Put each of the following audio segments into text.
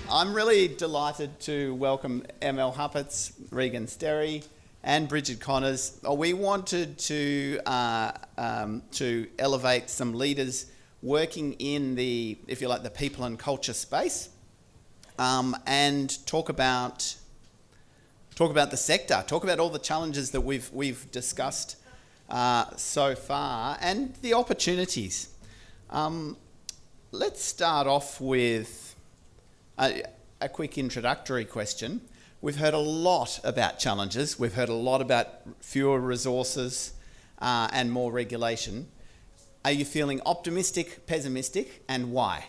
I'm really delighted to welcome ML Huppatz, Regan Sterry, and Brigid Connors. We wanted to elevate some leaders working in the, if you like, the people and culture space, and talk about the sector, talk about all the challenges that we've discussed so far and the opportunities. Let's start off with a quick introductory question. We've heard a lot about challenges. We've heard a lot about fewer resources and more regulation. Are you feeling optimistic, pessimistic, and why?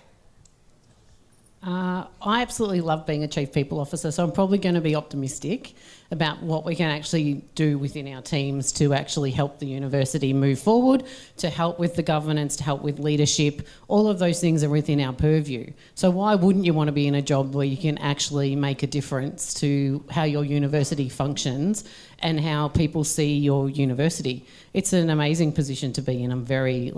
I absolutely love being a Chief People Officer, so I'm probably going to be optimistic about what we can actually do within our teams to actually help the university move forward, to help with the governance, to help with leadership. All of those things are within our purview. So why wouldn't you want to be in a job where you can actually make a difference to how your university functions and how people see your university? It's an amazing position to be in. I'm very,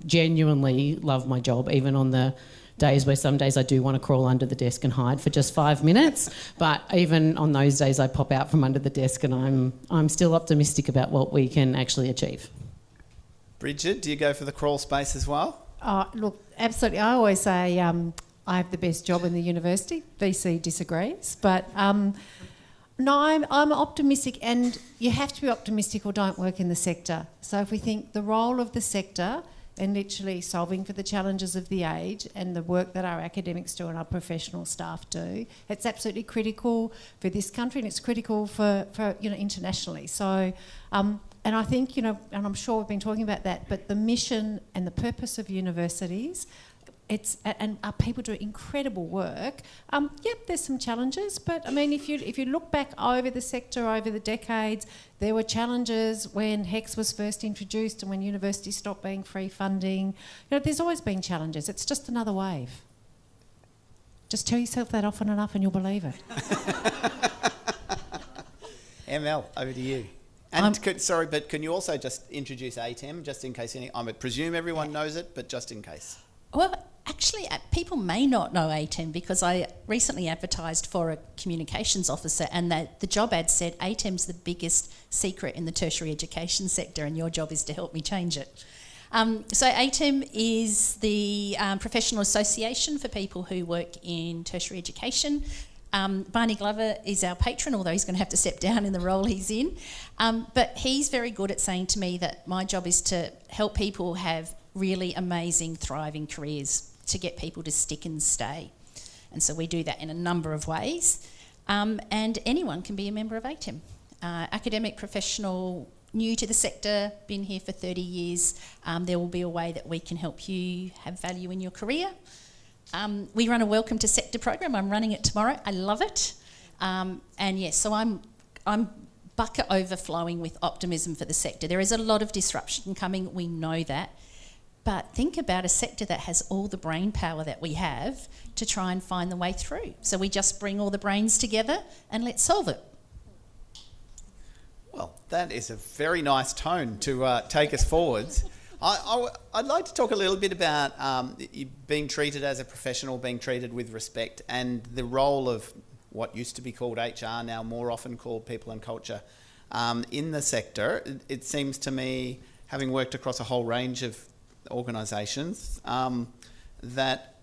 genuinely love my job, even on the days where some days I do want to crawl under the desk and hide for just 5 minutes, but even on those days I pop out from under the desk and I'm still optimistic about what we can actually achieve. Brigid, do you go for the crawl space as well? Look, absolutely. I always say I have the best job in the university. VC disagrees, but no, I'm optimistic, and you have to be optimistic or don't work in the sector. So if we think the role of the sector and literally solving for the challenges of the age and the work that our academics do and our professional staff do, it's absolutely critical for this country, and it's critical for internationally. So, and I think, and I'm sure we've been talking about that, but the mission and the purpose of universities, and our people do incredible work. Yep, there's some challenges, but I mean, if you look back over the sector over the decades, there were challenges when HECS was first introduced and when universities stopped being free funding. There's always been challenges. It's just another wave. Just tell yourself that often enough and you'll believe it. ML, over to you. And but can you also just introduce ATEM, just in case I presume everyone knows it, but just in case. Well, actually, people may not know ATEM because I recently advertised for a communications officer, and the job ad said ATEM's the biggest secret in the tertiary education sector, and your job is to help me change it. So ATEM is the professional association for people who work in tertiary education. Barney Glover is our patron, although he's going to have to step down in the role he's in. But he's very good at saying to me that my job is to help people have really amazing, thriving careers, to get people to stick and stay. And so we do that in a number of ways. And anyone can be a member of ATEM. Academic, professional, new to the sector, been here for 30 years. There will be a way that we can help you have value in your career. We run a Welcome to Sector program. I'm running it tomorrow. I love it. And yes, so I'm bucket overflowing with optimism for the sector. There is a lot of disruption coming. We know that. But think about a sector that has all the brain power that we have to try and find the way through. So we just bring all the brains together and let's solve it. Well, that is a very nice tone to take us forwards. I'd like to talk a little bit about being treated as a professional, being treated with respect, and the role of what used to be called HR, now more often called people and culture, in the sector. It seems to me, having worked across a whole range of organisations, that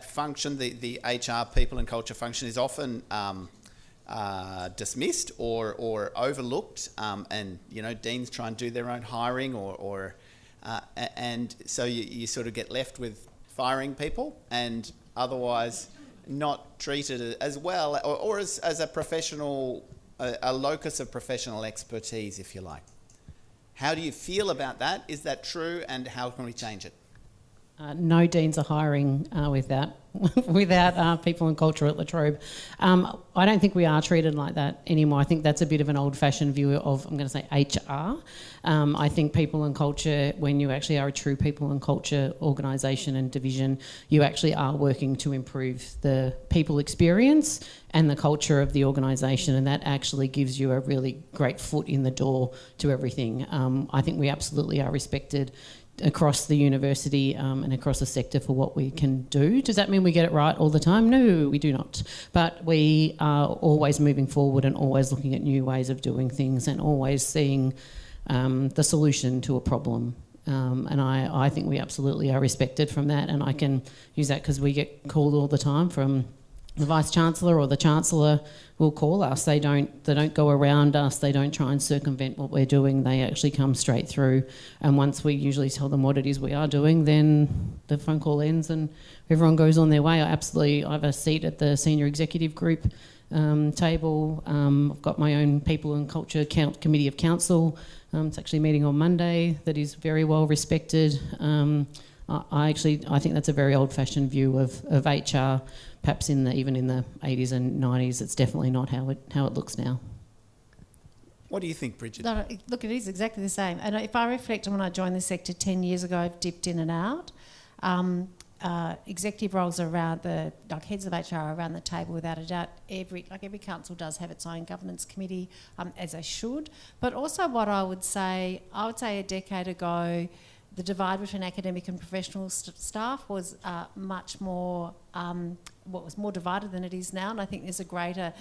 function, the HR people and culture function, is often dismissed or overlooked, and deans try and do their own hiring, and so you sort of get left with firing people and otherwise not treated as well or as a professional, a locus of professional expertise, if you like. How do you feel about that? Is that true, and how can we change it? No deans are hiring without people and culture at La Trobe. I don't think we are treated like that anymore. I think that's a bit of an old-fashioned view of, I'm going to say, HR. I think people and culture, when you actually are a true people and culture organisation and division, you actually are working to improve the people experience and the culture of the organisation, and that actually gives you a really great foot in the door to everything. I think we absolutely are respected across the university and across the sector for what we can do. Does that mean we get it right all the time? No, we do not. But we are always moving forward and always looking at new ways of doing things and always seeing the solution to a problem. And I think we absolutely are respected from that, and I can use that because we get called all the time from the Vice-Chancellor, or the Chancellor will call us. They don't go around us, they don't try and circumvent what we're doing, they actually come straight through. And once we usually tell them what it is we are doing, then the phone call ends and everyone goes on their way. I have a seat at the Senior Executive Group table. I've got my own People and Culture Committee of Council. It's actually meeting on Monday, that is very well respected. I think that's a very old-fashioned view of HR. Perhaps even in the 80s and 90s, it's definitely not how it looks now. What do you think, Brigid? No, look, it is exactly the same. And if I reflect on when I joined the sector 10 years ago, I've dipped in and out. Executive roles around heads of HR are around the table without a doubt. Every council does have its own governance committee, as they should. But also what I would say a decade ago, the divide between academic and professional staff was much more, was more divided than it is now, and I think there's a greater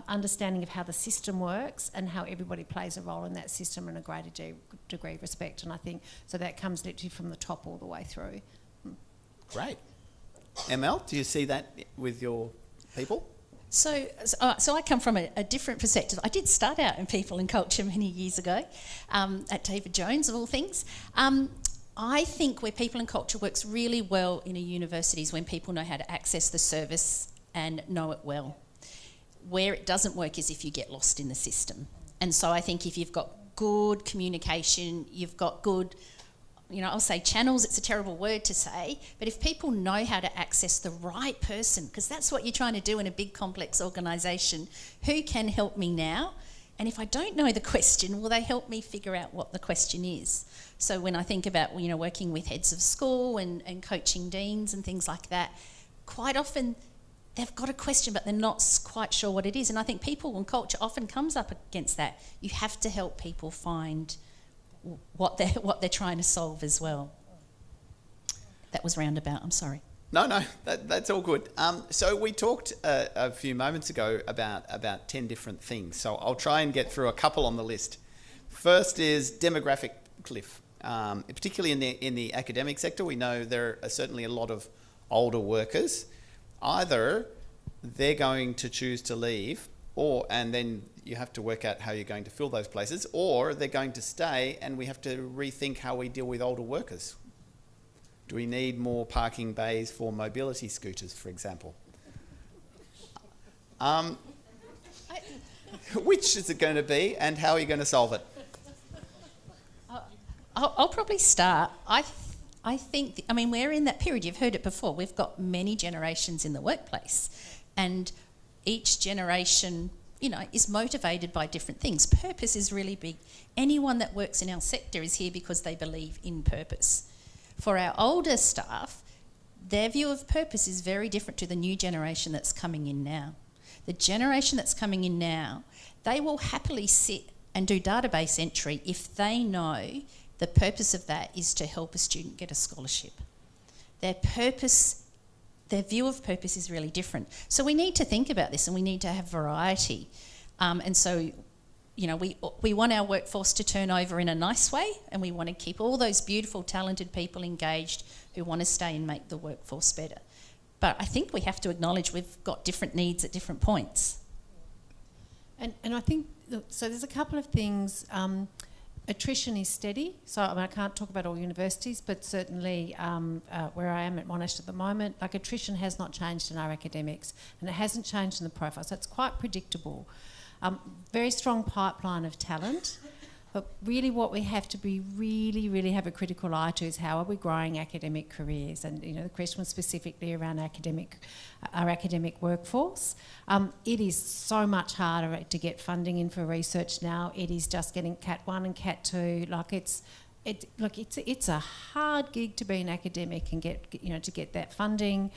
understanding of how the system works and how everybody plays a role in that system, and a greater degree of respect. And I think so that comes literally from the top all the way through. Great. ML, do you see that with your people? So I come from a different perspective. I did start out in people and culture many years ago at David Jones, of all things. I think where people and culture works really well in a university is when people know how to access the service and know it well. Where it doesn't work is if you get lost in the system. And so I think if you've got good communication, you've got good, I'll say channels, it's a terrible word to say, but if people know how to access the right person, because that's what you're trying to do in a big complex organisation, who can help me now? And if I don't know the question, will they help me figure out what the question is? So when I think about, working with heads of school and coaching deans and things like that, quite often they've got a question but they're not quite sure what it is. And I think people and culture often comes up against that. You have to help people find what they're trying to solve as well. That was roundabout, I'm sorry. No, that's all good. So we talked a few moments ago about 10 different things. So I'll try and get through a couple on the list. First is demographic cliff. Particularly in the academic sector, we know there are certainly a lot of older workers. Either they're going to choose to leave, and then you have to work out how you're going to fill those places, or they're going to stay and we have to rethink how we deal with older workers. Do we need more parking bays for mobility scooters, for example? Which is it going to be, and how are you going to solve it? I'll probably start. I think, we're in that period, you've heard it before, we've got many generations in the workplace, and each generation, is motivated by different things. Purpose is really big. Anyone that works in our sector is here because they believe in purpose. For our older staff, their view of purpose is very different to the new generation that's coming in now. The generation that's coming in now, they will happily sit and do database entry if they know the purpose of that is to help a student get a scholarship. Their view of purpose is really different. So we need to think about this, and we need to have variety. And so, we want our workforce to turn over in a nice way, and we want to keep all those beautiful, talented people engaged who want to stay and make the workforce better. But I think we have to acknowledge we've got different needs at different points. And I think, so there's a couple of things. Attrition is steady, so I can't talk about all universities, but certainly where I am at Monash at the moment, attrition has not changed in our academics, and it hasn't changed in the profile, so it's quite predictable. Very strong pipeline of talent, but really what we have to be really have a critical eye to is how are we growing academic careers, and the question was specifically around our academic workforce. It is so much harder to get funding in for research now. It is just getting Cat 1 and Cat 2. It's a hard gig to be an academic and to get that funding.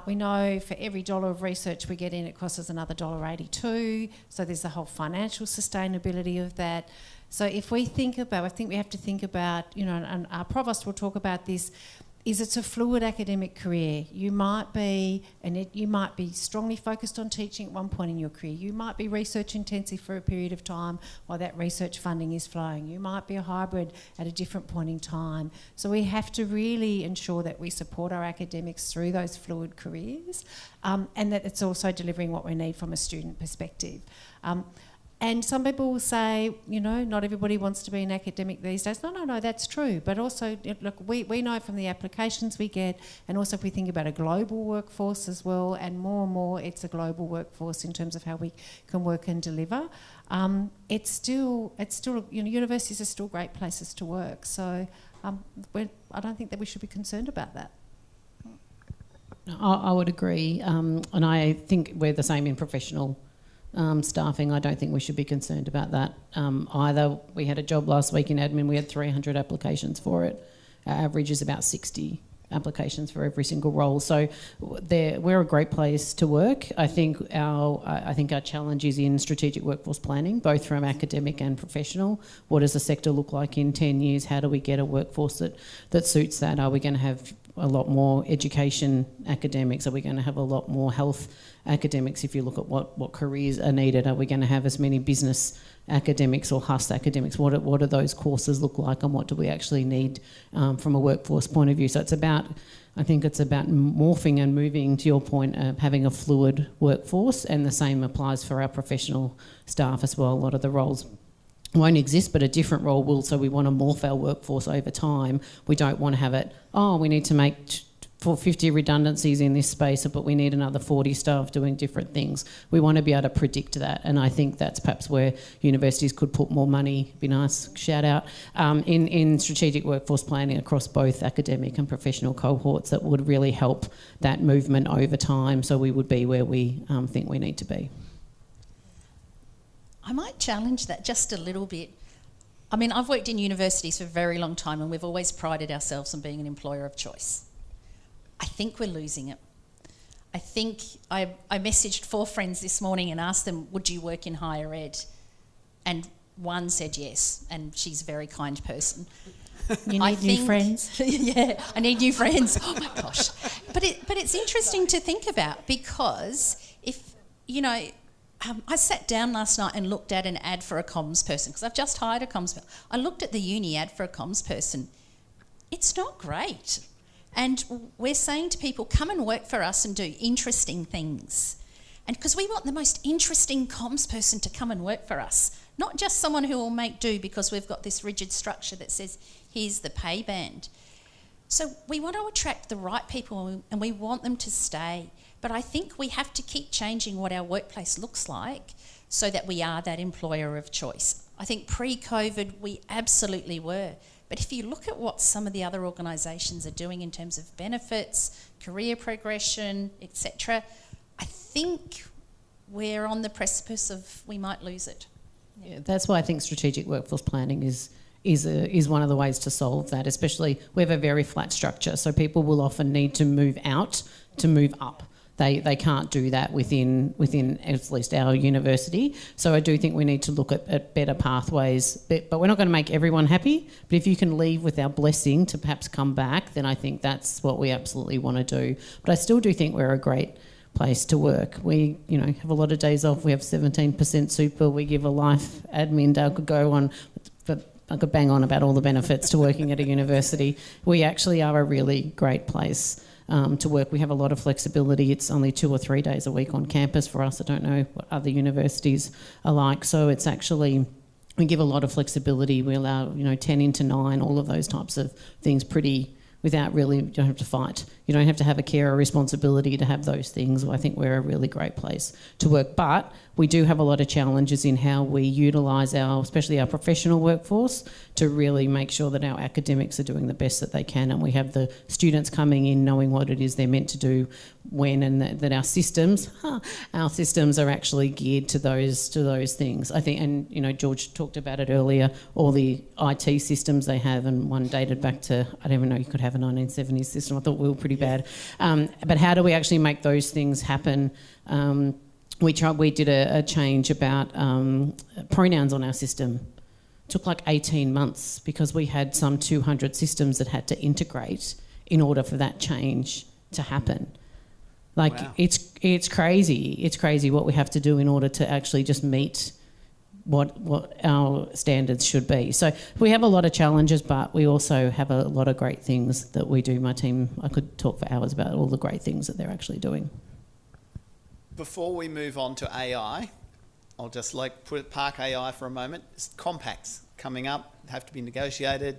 We know for every $1 of research we get in, it costs us another $1.82. So there's the whole financial sustainability of that. So if we think about, I think we have to think about, and our provost will talk about this, is it's a fluid academic career. You might be strongly focused on teaching at one point in your career. You might be research intensive for a period of time while that research funding is flowing. You might be a hybrid at a different point in time. So we have to really ensure that we support our academics through those fluid careers, and that it's also delivering what we need from a student perspective. And some people will say, not everybody wants to be an academic these days. No, that's true. But also, look, we know from the applications we get, and also if we think about a global workforce as well, and more, it's a global workforce in terms of how we can work and deliver. It's still, universities are still great places to work. So I don't think that we should be concerned about that. I would agree. And I think we're the same in professional staffing. I don't think we should be concerned about that either. We had a job last week in admin, we had 300 applications for it. Our average is about 60 applications for every single role. So we're a great place to work. I think our challenge is in strategic workforce planning, both from academic and professional. What does the sector look like in 10 years? How do we get a workforce that suits that? Are we going to have a lot more education academics? Are we going to have a lot more health academics? If you look at what careers are needed, are we going to have as many business academics or HUS academics? What do those courses look like, and what do we actually need from a workforce point of view? So I think it's about morphing and moving, to your point, having a fluid workforce, and the same applies for our professional staff as well. A lot of the roles won't exist, but a different role will, so we want to morph our workforce over time. We don't want to have it, we need to make 50 redundancies in this space, but we need another 40 staff doing different things. We want to be able to predict that, and I think that's perhaps where universities could put more money, be nice, shout out, in strategic workforce planning across both academic and professional cohorts that would really help that movement over time, so we would be where we think we need to be. I might challenge that just a little bit. I mean, I've worked in universities for a very long time, and we've always prided ourselves on being an employer of choice. I think we're losing it. I think I messaged 4 friends this morning and asked them, would you work in higher ed? And one said yes, and she's a very kind person. You need new friends? Yeah, I need new friends. Oh my gosh. But it's interesting to think about, because if, I sat down last night and looked at an ad for a comms person, because I've just hired a comms person. I looked at the uni ad for a comms person. It's not great. And we're saying to people, come and work for us and do interesting things. And because we want the most interesting comms person to come and work for us, not just someone who will make do because we've got this rigid structure that says, here's the pay band. So we want to attract the right people, and we want them to stay. But I think we have to keep changing what our workplace looks like so that we are that employer of choice. I think pre-COVID we absolutely were. But if you look at what some of the other organisations are doing in terms of benefits, career progression, etc., I think we're on the precipice of we might lose it. Yeah, that's why I think strategic workforce planning is one of the ways to solve that, especially we have a very flat structure, so people will often need to move out to move up. They can't do that within at least our university. So I do think we need to look at better pathways. But we're not going to make everyone happy. But if you can leave with our blessing to perhaps come back, then I think that's what we absolutely want to do. But I still do think we're a great place to work. We, have a lot of days off. We have 17% super. We give a life admin day. I could go on, but I could bang on about all the benefits to working at a university. We actually are a really great place to work. We have a lot of flexibility. It's only 2 or 3 days a week on campus for us. I don't know what other universities are like. So it's actually, we give a lot of flexibility. We allow, 10 into 9, all of those types of things without really, you don't have to fight. You don't have to have a care or responsibility to have those things. I think we're a really great place to work. But we do have a lot of challenges in how we utilise especially our professional workforce, to really make sure that our academics are doing the best that they can, and we have the students coming in knowing what it is they're meant to do when, and that our systems are actually geared to those things. I think, and George talked about it earlier, all the IT systems they have, and one dated back to, I don't even know you could have a 1970s system. I thought we were pretty bad. But how do we actually make those things happen? We did a change about pronouns on our system. took like 18 months because we had some 200 systems that had to integrate in order for that change to happen. Like, wow. It's crazy. It's crazy what we have to do in order to actually just meet what our standards should be. So we have a lot of challenges, but we also have a lot of great things that we do. My team, I could talk for hours about all the great things that they're actually doing. Before we move on to AI, I'll just park AI for a moment. Compacts coming up have to be negotiated.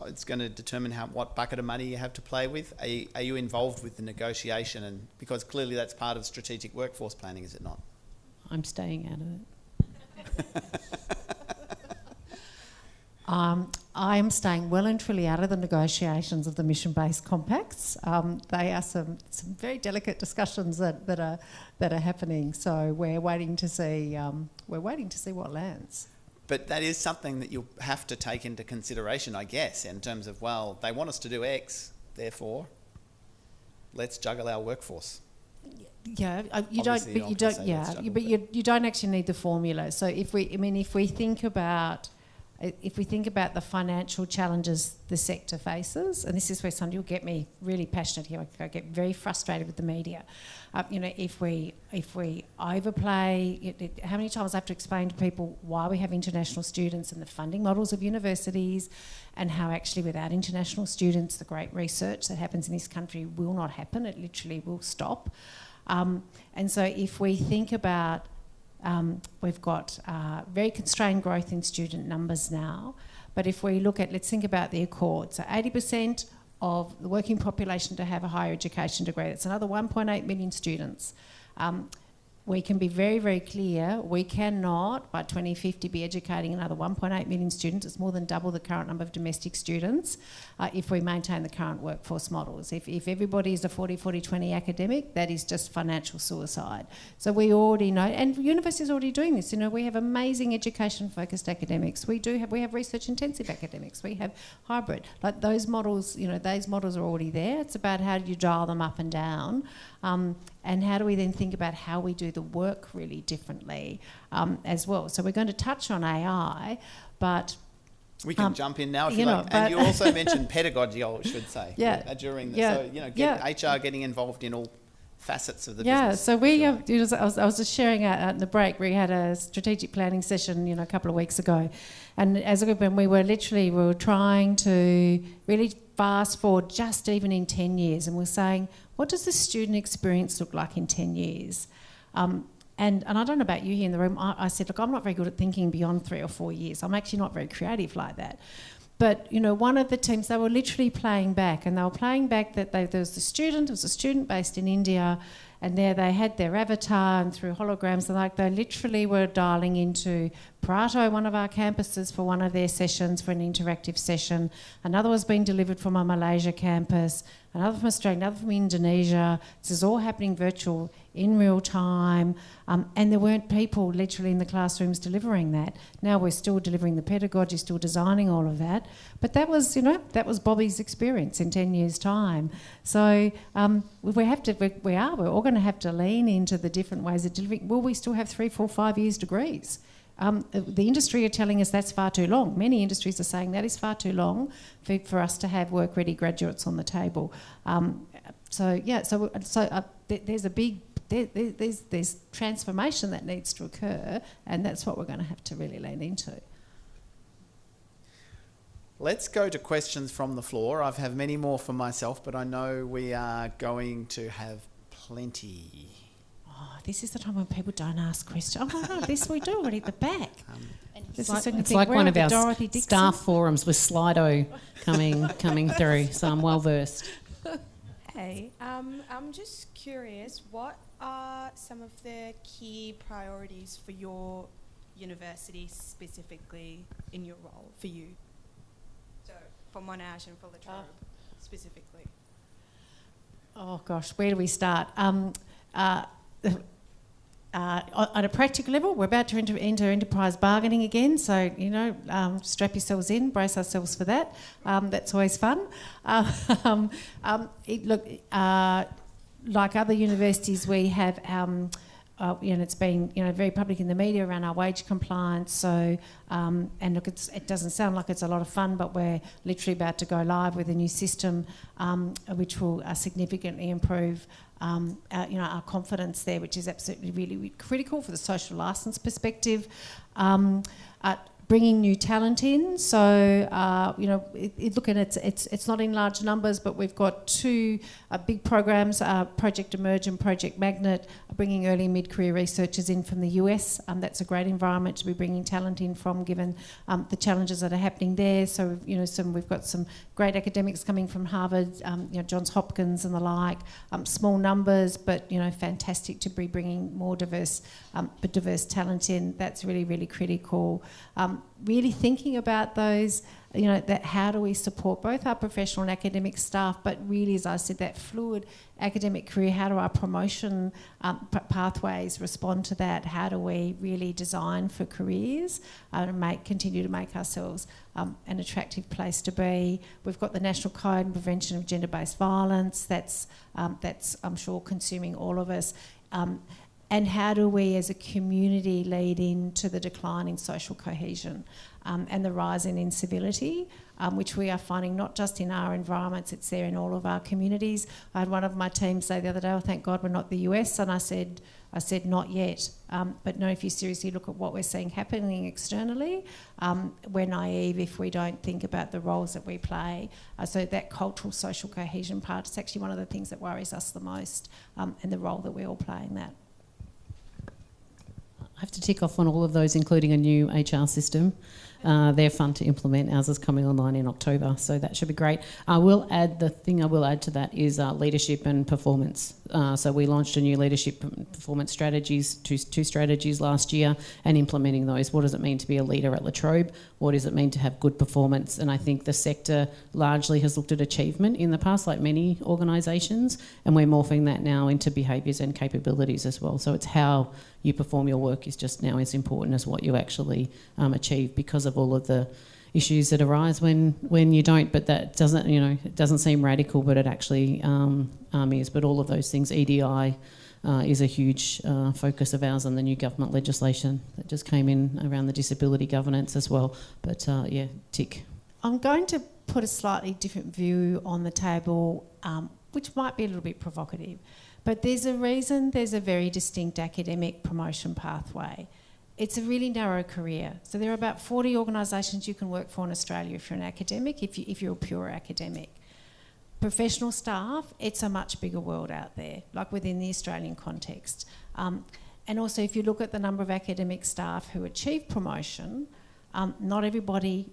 It's going to determine what bucket of money you have to play with. Are you involved with the negotiation? And because clearly that's part of strategic workforce planning, is it not? I'm staying out of it. I am staying well and truly out of the negotiations of the mission-based compacts. They are some very delicate discussions that are happening. So we're waiting to see what lands. But that is something that you'll have to take into consideration, I guess, in terms of, well, they want us to do X, therefore, let's juggle our workforce. Yeah, you Obviously, you don't actually need the formula. So if we think about the financial challenges the sector faces, and this is where somebody will get me really passionate here. I get very frustrated with the media. If we overplay, how many times I have to explain to people why we have international students and the funding models of universities, and how actually without international students, the great research that happens in this country will not happen. It literally will stop. And so if we think about, we've got very constrained growth in student numbers now, but if we let's think about the Accord. So 80% of the working population to have a higher education degree, that's another 1.8 million students. We can be very, very clear, we cannot, by 2050, be educating another 1.8 million students. It's more than double the current number of domestic students if we maintain the current workforce models. If everybody is a 40-40-20 academic, that is just financial suicide. So we already know, and universities are already doing this. We have amazing education-focused academics. We have research-intensive academics. We have hybrid. Like those models, those models are already there. It's about how do you dial them up and down. And how do we then think about how we do the work really differently as well? So we're going to touch on AI, but... We can jump in now if you like. And you also mentioned pedagogy, I should say, during this. So, HR getting involved in all facets of the business. Yeah, so I was just sharing out in the break, we had a strategic planning session, a couple of weeks ago. And as a group, and we were trying to really fast forward just even in 10 years. And we're saying, what does the student experience look like in 10 years? And I don't know about you here in the room, I said, look, I'm not very good at thinking beyond 3 or 4 years. I'm actually not very creative like that. But, one of the teams, they were literally playing back, and they were playing back that there was a student based in India, and there they had their avatar, and through holograms, and they literally were dialing into Prato, one of our campuses, for one of their sessions, for an interactive session. Another was being delivered from a Malaysia campus, another from Australia, another from Indonesia. This is all happening virtual in real time, and there weren't people literally in the classrooms delivering that. Now we're still delivering the pedagogy, still designing all of that, but that was Bobby's experience in 10 years' time. So we're all going to have to lean into the different ways of delivering. Will we still have 3, 4, 5 years degrees? The industry are telling us that's far too long. Many industries are saying that is far too long for us to have work-ready graduates on the table. There's a big there's transformation that needs to occur, and that's what we're going to have to really lean into. Let's go to questions from the floor. I have many more for myself, but I know we are going to have plenty. Oh, this is the time when people don't ask questions. Oh my God, this we do already at the back. It's like one of our staff forums with Slido coming through, so I'm well versed. Hey, I'm just curious, what are some of the key priorities for your university specifically in your role, for you? So for Monash and for the Trobe specifically. Oh gosh, where do we start? At a practical level, we're about to enter enterprise bargaining again, so strap yourselves in, brace ourselves for that. That's always fun. Like other universities, we have and it's been very public in the media around our wage compliance. So, and look, it doesn't sound like it's a lot of fun, but we're literally about to go live with a new system, which will significantly improve our confidence there, which is absolutely really critical for the social licence perspective. Bringing new talent in, so looking at it's not in large numbers, but we've got two big programs, Project Emerge and Project Magnet, bringing early and mid-career researchers in from the US. That's a great environment to be bringing talent in from, given the challenges that are happening there. So we've got some great academics coming from Harvard, Johns Hopkins and the like. Small numbers, but fantastic to be bringing more diverse talent in. That's really, really critical. Really thinking about those, that how do we support both our professional and academic staff, but really, as I said, that fluid academic career, how do our promotion pathways respond to that? How do we really design for careers and continue to make ourselves an attractive place to be? We've got the National Code and Prevention of Gender-Based Violence. That's I'm sure, consuming all of us. And how do we as a community lead into the decline in social cohesion and the rise in incivility, which we are finding not just in our environments, it's there in all of our communities. I had one of my team say the other day, thank God we're not the US, and I said not yet. But no, if you seriously look at what we're seeing happening externally, we're naive if we don't think about the roles that we play. So that cultural social cohesion part is actually one of the things that worries us the most, and the role that we all play in that. I have to tick off on all of those, including a new HR system. They're fun to implement. Ours is coming online in October, so that should be great. The thing I will add to that is leadership and performance. So we launched a new leadership performance strategies, two strategies last year, and implementing those. What does it mean to be a leader at La Trobe? What does it mean to have good performance? And I think the sector largely has looked at achievement in the past, like many organisations, and we're morphing that now into behaviours and capabilities as well. So it's how you perform your work is just now as important as what you actually achieve, because of all of the issues that arise when you don't. But that doesn't, it doesn't seem radical, but it actually is. But all of those things, EDI is a huge focus of ours, and the new government legislation that just came in around the disability governance as well. But tick. I'm going to put a slightly different view on the table, which might be a little bit provocative. But there's a reason there's a very distinct academic promotion pathway. It's a really narrow career. So there are about 40 organisations you can work for in Australia if you're an academic, if you're a pure academic. Professional staff, it's a much bigger world out there, like within the Australian context. And also, if you look at the number of academic staff who achieve promotion, not everybody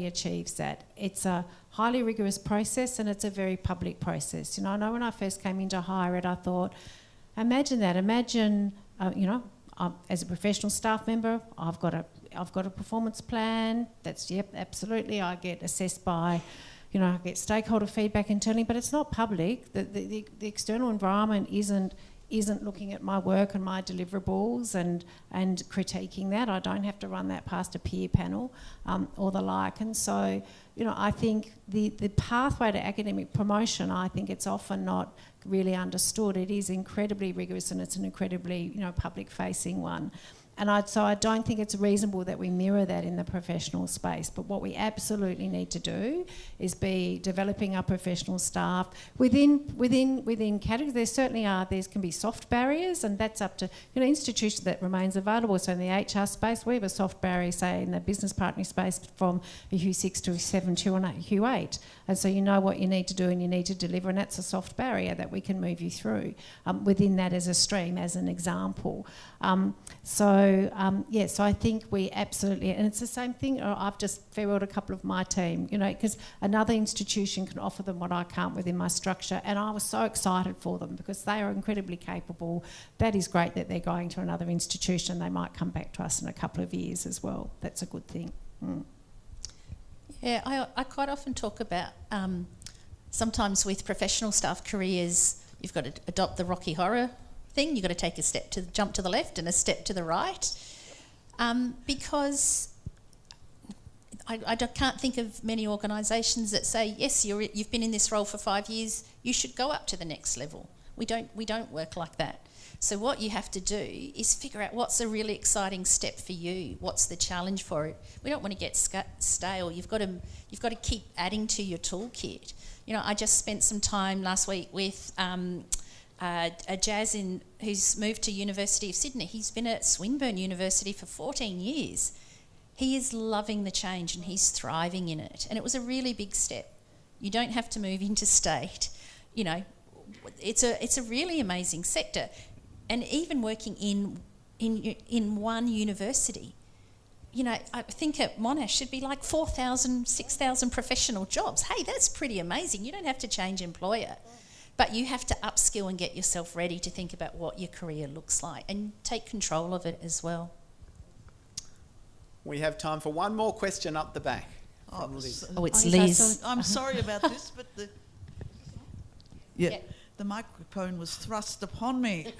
achieves that. It's a highly rigorous process, and it's a very public process. I know when I first came into higher ed, I thought, imagine that. Imagine, as a professional staff member, I've got a performance plan. That's absolutely. I get assessed by, I get stakeholder feedback internally, but it's not public. The external environment isn't looking at my work and my deliverables and critiquing that. I don't have to run that past a peer panel or the like. And so, I think the pathway to academic promotion, I think it's often not really understood. It is incredibly rigorous, and it's an incredibly, public-facing one. And I don't think it's reasonable that we mirror that in the professional space. But what we absolutely need to do is be developing our professional staff within categories. There certainly are. There can be soft barriers, and that's up to institutions that remains available. So in the HR space, we have a soft barrier, say in the business partnering space, from a Q6 to a 7.2 on a Q8. And so you know what you need to do and you need to deliver, and that's a soft barrier that we can move you through within that as a stream, as an example. So I think we absolutely, and it's the same thing. I've just farewelled a couple of my team, because another institution can offer them what I can't within my structure, and I was so excited for them because they are incredibly capable. That is great that they're going to another institution. They might come back to us in a couple of years as well. That's a good thing. Yeah, I quite often talk about sometimes with professional staff careers, you've got to adopt the Rocky Horror thing. You've got to take jump to the left and a step to the right, because I can't think of many organisations that say, yes, you've been in this role for 5 years, you should go up to the next level. We don't work like that. So what you have to do is figure out what's a really exciting step for you. What's the challenge for it? We don't want to get stale. You've got to keep adding to your toolkit. You know, I just spent some time last week with a Jazz who's moved to University of Sydney. He's been at Swinburne University for 14 years. He is loving the change and he's thriving in it. And it was a really big step. You don't have to move interstate. You know, it's a really amazing sector. And even working in one university, you know, I think at Monash should be like 4,000, 6,000 professional jobs. Hey, that's pretty amazing. You don't have to change employer, but you have to upskill and get yourself ready to think about what your career looks like and take control of it as well. We have time for one more question up the back. It's Liz. I'm sorry about this, but the microphone was thrust upon me.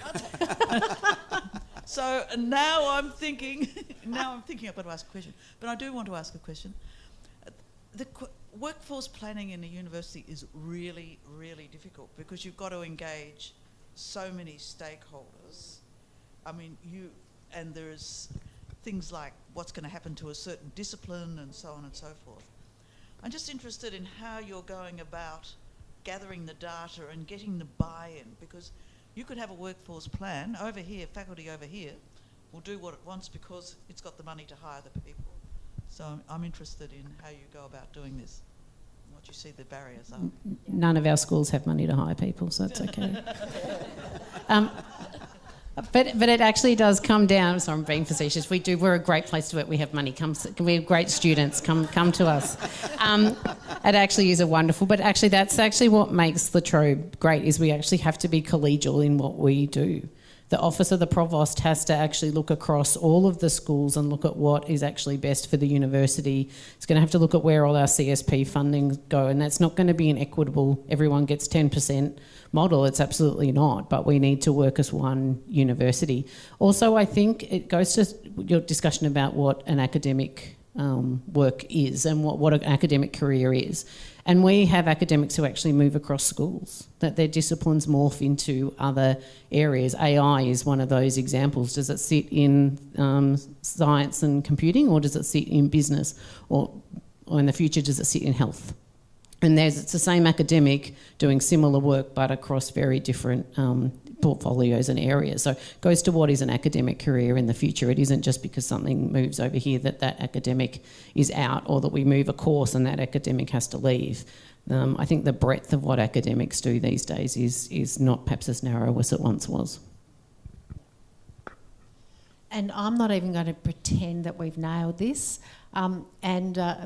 So now I'm thinking I've got to ask a question. But I do want to ask a question. Workforce planning in a university is really, really difficult because you've got to engage so many stakeholders. I mean, and there's things like what's going to happen to a certain discipline and so on and so forth. I'm just interested in how you're going about gathering the data and getting the buy-in, because you could have a workforce plan over here, faculty over here will do what it wants because it's got the money to hire the people. So I'm interested in how you go about doing this, what you see the barriers are. None of our schools have money to hire people, so that's okay. But it actually does come down. So I'm being facetious. We're a great place to work. We have money. We have great students. Come to us. It actually is a wonderful. But actually, that's actually what makes the Trobe great. Is we actually have to be collegial in what we do. The Office of the Provost has to actually look across all of the schools and look at what is actually best for the university. It's going to have to look at where all our CSP funding go, and that's not going to be an equitable, everyone gets 10% model. It's absolutely not, but we need to work as one university. Also, I think it goes to your discussion about what an academic work is and what an academic career is. And we have academics who actually move across schools, that their disciplines morph into other areas. AI is one of those examples. Does it sit in science and computing, or does it sit in business? Or in the future, does it sit in health? And it's the same academic doing similar work but across very different portfolios and areas. So it goes to what is an academic career in the future. It isn't just because something moves over here that academic is out, or that we move a course and that academic has to leave. I think the breadth of what academics do these days is not perhaps as narrow as it once was. And I'm not even going to pretend that we've nailed this.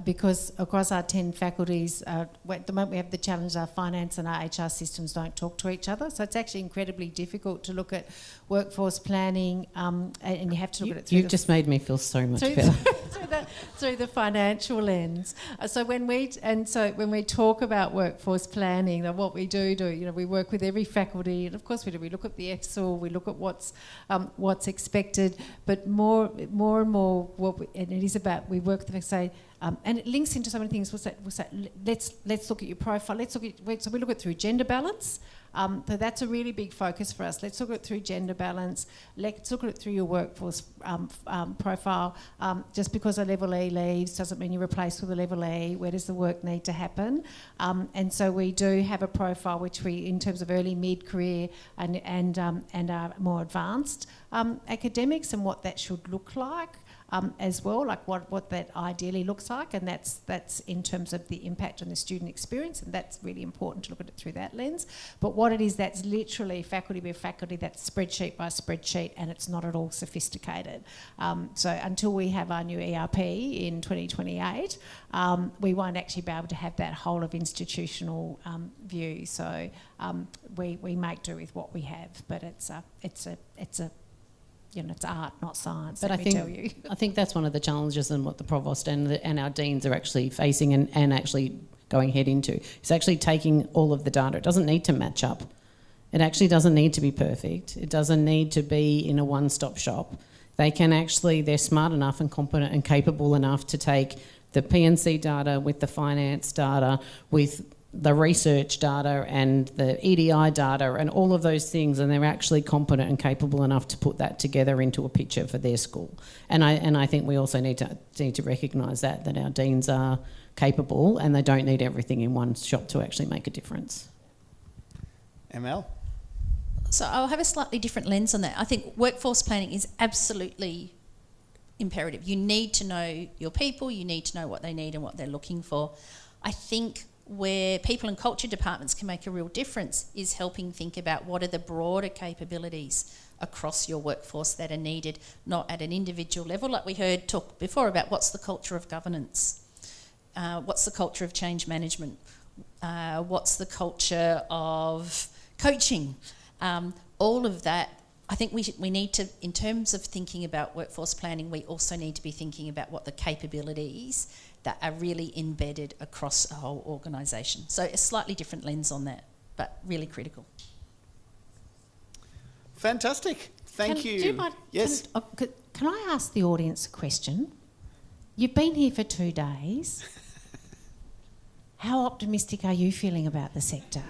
Because across our 10 faculties, at the moment we have the challenge our finance and our HR systems don't talk to each other. So it's actually incredibly difficult to look at workforce planning, and you have to look at it through You've just made me feel so much better. through the financial lens. So when we talk about workforce planning, what we do, we work with every faculty, and of course we do. We look at the Excel, we look at what's expected, but more and more, and it is about we work with them, say, and it links into so many things. We'll say let's look at your profile. So we look at it through gender balance. So that's a really big focus for us. Let's look at it through gender balance. Let's look at it through your workforce profile. Just because a level E leaves doesn't mean you're replaced with a level E. Where does the work need to happen? And so we do have a profile which we, in terms of early, mid-career and our more advanced academics, and what that should look like. As well, like what that ideally looks like, and that's in terms of the impact on the student experience, and that's really important to look at it through that lens. But what it is, that's literally faculty by faculty, that's spreadsheet by spreadsheet, and it's not at all sophisticated. So until we have our new ERP in 2028, we won't actually be able to have that whole of institutional view. So we make do with what we have, but it's art, not science. But I think that's one of the challenges, and what the provost and our deans are actually facing and actually going head into. It's actually taking all of the data. It doesn't need to match up. It actually doesn't need to be perfect. It doesn't need to be in a one-stop shop. They're smart enough and competent and capable enough to take the P&C data with the finance data, with the research data and the EDI data and all of those things, and they're actually competent and capable enough to put that together into a picture for their school. And I think we also need to recognise that our deans are capable and they don't need everything in one shop to actually make a difference. ML? So I'll have a slightly different lens on that. I think workforce planning is absolutely imperative. You need to know your people, you need to know what they need and what they're looking for. I think where people and culture departments can make a real difference is helping think about what are the broader capabilities across your workforce that are needed, not at an individual level, like we heard talk before about what's the culture of governance, what's the culture of change management, what's the culture of coaching, all of that. I think we need to, in terms of thinking about workforce planning, we also need to be thinking about what the capabilities that are really embedded across a whole organisation. So a slightly different lens on that, but really critical. Fantastic. Thank you. Yes. Can I ask the audience a question? You've been here for 2 days. How optimistic are you feeling about the sector?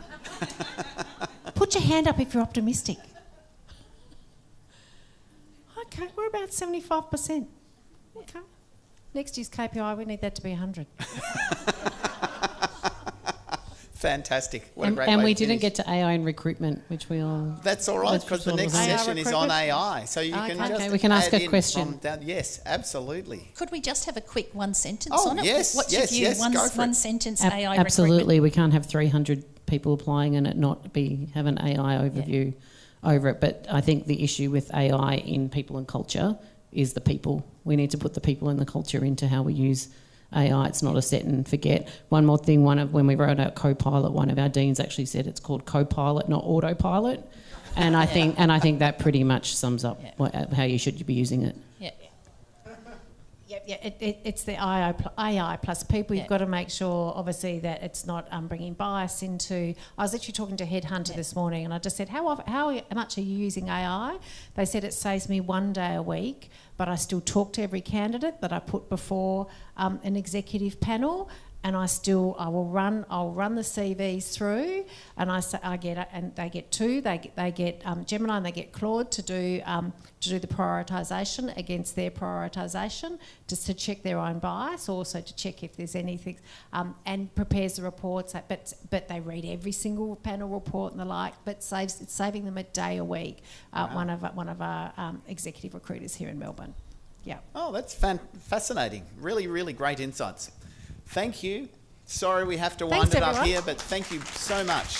Put your hand up if you're optimistic. Okay, we're about 75%. Okay. Next year's KPI, we need that to be 100. Fantastic. What a great And way we to didn't finish. get to AI in recruitment, which we all... That's all right, because the next AI session is on recruitment. AI. So you can just Okay, we can ask add a in question. from down. Yes, absolutely. Could we just have a quick one sentence Oh, on it? yes, What's yes, your view? yes, go for One it. sentence AI Absolutely. recruitment. We can't have 300 people applying and it not have an AI overview over it. But I think the issue with AI in people and culture is the people. We need to put the people and the culture into how we use AI. It's not a set and forget. One more thing, when we wrote out Copilot, one of our deans actually said it's called Copilot, not autopilot. And I think that pretty much sums up how you should be using it. Yeah. It's the AI plus people. You've got to make sure, obviously, that it's not bringing bias into... I was actually talking to Headhunter this morning and I just said, how much are you using AI? They said it saves me 1 day a week, but I still talk to every candidate that I put before an executive panel, and I'll run the CVs through, and they get two. They get Gemini and they get Claude to do the prioritisation against their prioritisation, just to check their own bias, also to check if there's anything, and prepares the reports. But they read every single panel report and the like. But it's saving them a day a week. Wow. One of our executive recruiters here in Melbourne. Yeah. Oh, that's fascinating. Really, really great insights. Thank you. Sorry we have to wind it up everyone. here, but thank you so much.